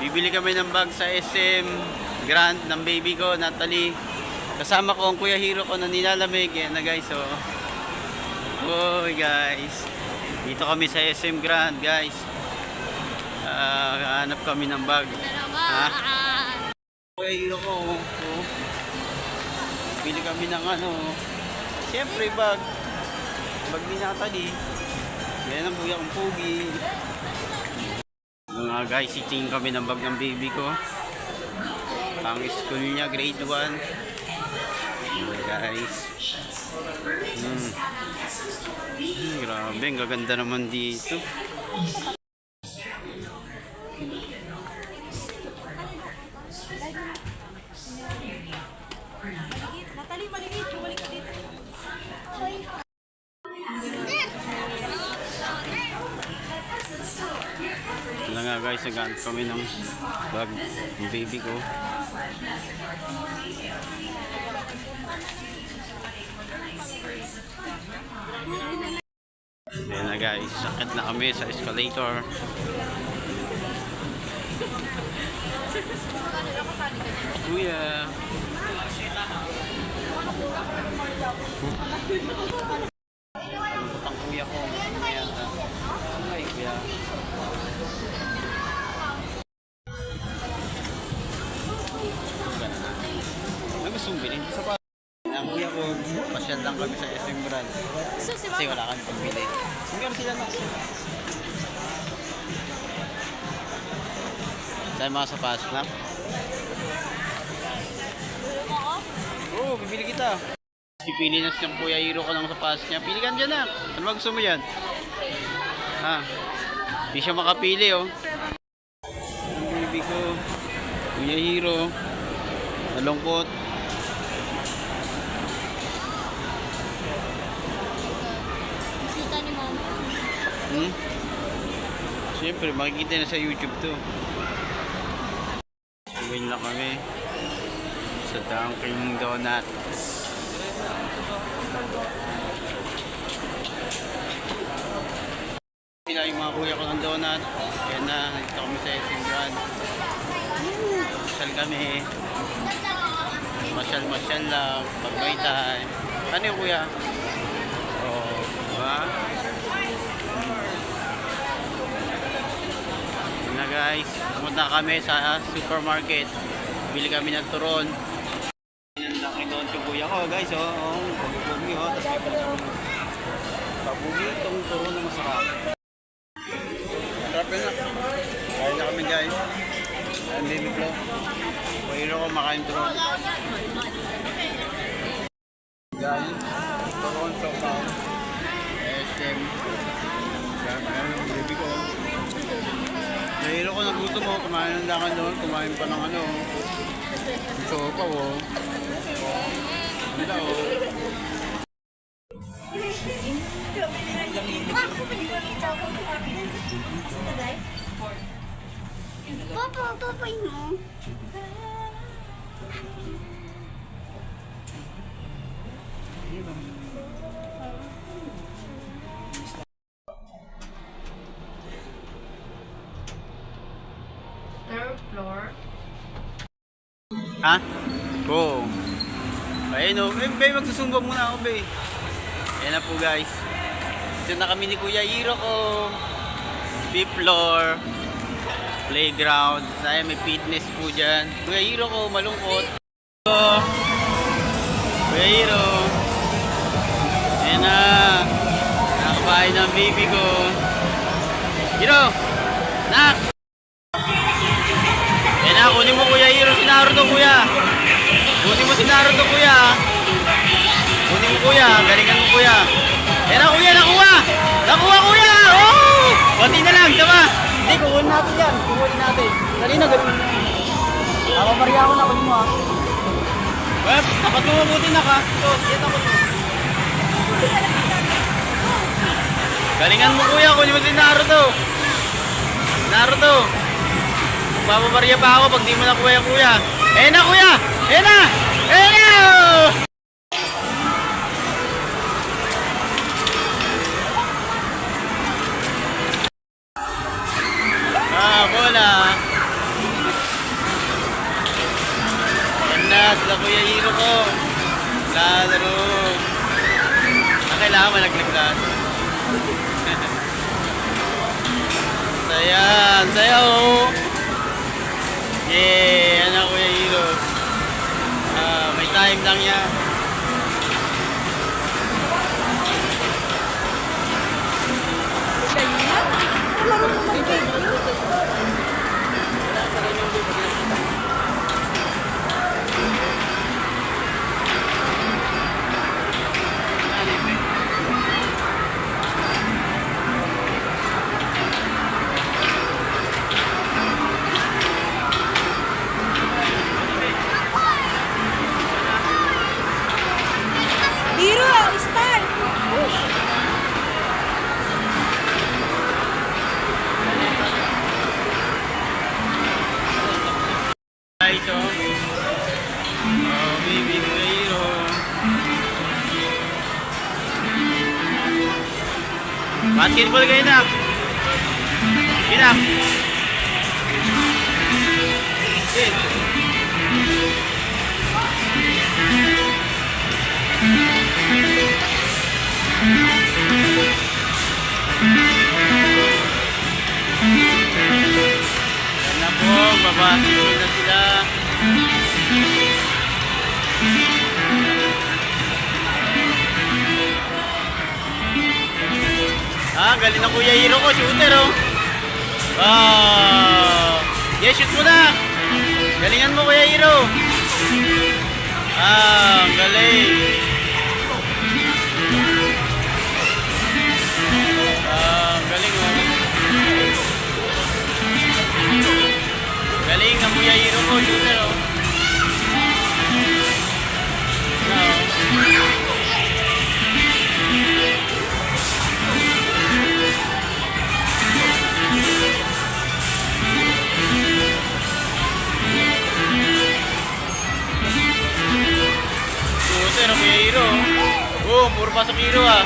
Bibili kami ng bag sa SM Grand ng baby ko, Natalie. Kasama ko ang Kuya Hero ko na nilalamig. Yan na guys, oh. Uy guys. Dito kami sa SM Grand guys. Hanap kami ng bag. Ha? Kuya Hero ko, oh. Bili kami ng ano. Siyempre bag. Bag ni Natalie. Yan ang kuya kong pogi. Mga guys, sitingin kami ng bag ng baby ko. Pang school niya, grade 1. Guys. Grabe, ang gaganda naman dito. Natalie, maligit. Bumalik ka dito. Wala nga guys, naghanap kami ng bag ng baby ko. Ayan na guys, sakit na kami sa escalator. Kuya. Ang kuya ko, mamaya na. Ay, kuya. Ano gustong bilhin? Sa pa. Ang kuya ko, pasyal lang kami sa SM Brand. Kasi wala kami pambili. Hanggang sila na. Saan mga sapatos na? Oo, bibili kita. Pipili na siyang Kuya Hero ko ng sapatos niya. Pili ka dyan na. Ano ba gusto mo yan? Ha? Hindi siya makapili, oh. Ang baby ko. Kuya Hero. Nalungkot. Kita ni Mama. Siyempre, makikita na sa YouTube to. Gawin lang kami sa Dunkin' Donuts. Sila yung mga kuya ko ng donut. Yan na, nandito kami sa SM Grand. Masyal kami. Masyal lang. Pag-buy time. Ano yung kuya? Oo, diba? Yan na guys. Pumunta kami sa supermarket. Bili kami ng turon. Yan lang doon yung kuya ko guys. Oh, pag-bugi oh. Tapos may pala kami. Pag-bugi itong turon na masarap. Sarap na. Kain na kami guys. Ang baby ko. Pahiro ko makain turon. Guys, turon so far. SM. Kaya yung baby ko. Pahiro ko nagusto mo. Kumain ng lakan doon. Kumain pa ng ano. Sopa oh. Ganda oh. Papa mo. Third floor. Ha? Oo. Ayun o. Be, magsusumba muna ako, be. Ayan na po, guys. Dito na kami ni Kuya Hero ko. Fifth floor. Playground. Saya may fitness po dyan. Kuya Hero ko, malungkot. Kuya Hero. Ayan na. Nakabahay ng baby ko. Hero! Nak! Ayan na, kunin mo Kuya Hero si Naruto, kuya. Kunin mo si Naruto, kuya. Kunin mo, kuya. Galingan mo, kuya. Ayan na, kuya. Nakuha! Nakuha, kuya! Oh! Konti na lang, sama. Hindi, kukunin natin yan. Kukunin natin. Dali na, gawin mo. Maria ako na, kunin mo ha. Web, dapat mo mabuti na ka. Ito, yan ako mo. Galingan mo, kuya. Kunin mo si Naruto. Naruto. Magpapabarya pa ako pag di mo nakuha yung kuya. Eh na kuya! Eh na! Eh na! Ah, bola! sila Kuya Hiro ko. Lalaro. Kailangan malaglag lahat. Saya, saya oh. Yeah, anak Kuya Hiro. May time lang yan. Hiro, start! Guys, oh. Oh, baby Kuya Hiro. Basketball kayo na. Inak. Sit. Yan na po, babasketball na sila. Galing ng Kuya Hiro ko, shooter oh. Yeah, shoot mo na. Galingan mo Kuya Hiro. Ang galing. Galing oh. Galing ng Kuya Hiro ko, shooter oh. Shooter, Kuya Hiro. Oh, puro pasok Hiro ah.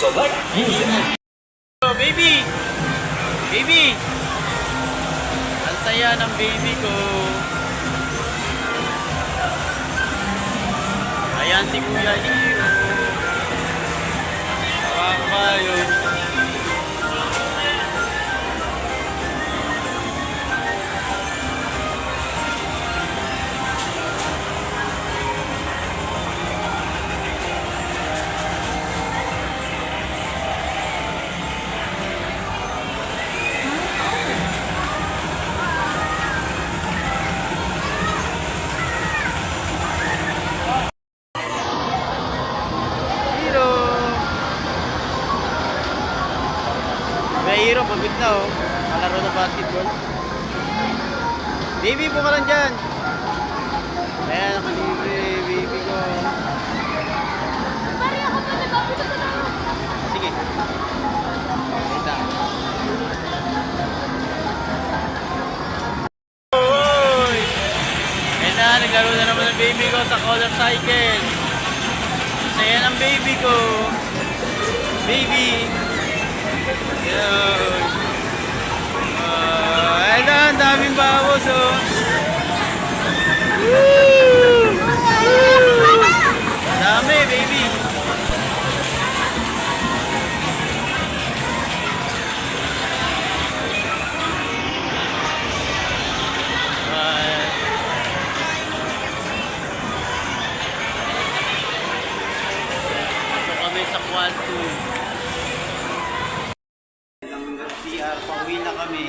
Oh, baby! Baby! Ang saya ng baby ko. Ayan si Kuya Hiro. Hawakan kayo. Hiro! Kuya Hiro, pagod na oh. Malaro na basketball. Baby, po ka lang dyan. Ayan, nakalibre, baby ko. Pare ako pa nagpapito sa tao. Sige. Wait lang. Oy! Ayan na, naglaro na naman ang baby ko sa color cycle. Saya ng baby ko. Baby. Yun. Ayan na, ang daming bawas oh. Woo! Dami, baby. Ito kami sa Kwanto. Ng CR, pauwi na kami.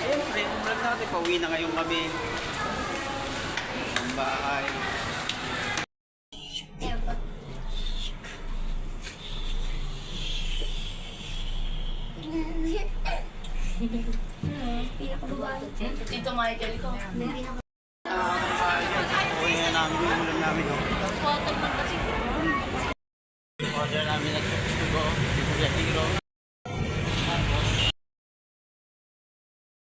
Siyempre, vlog natin, pauwi na ngayon kami. Ang bahay. Tito Michael ko. Pauwi na namin yung ulam namin. Oh.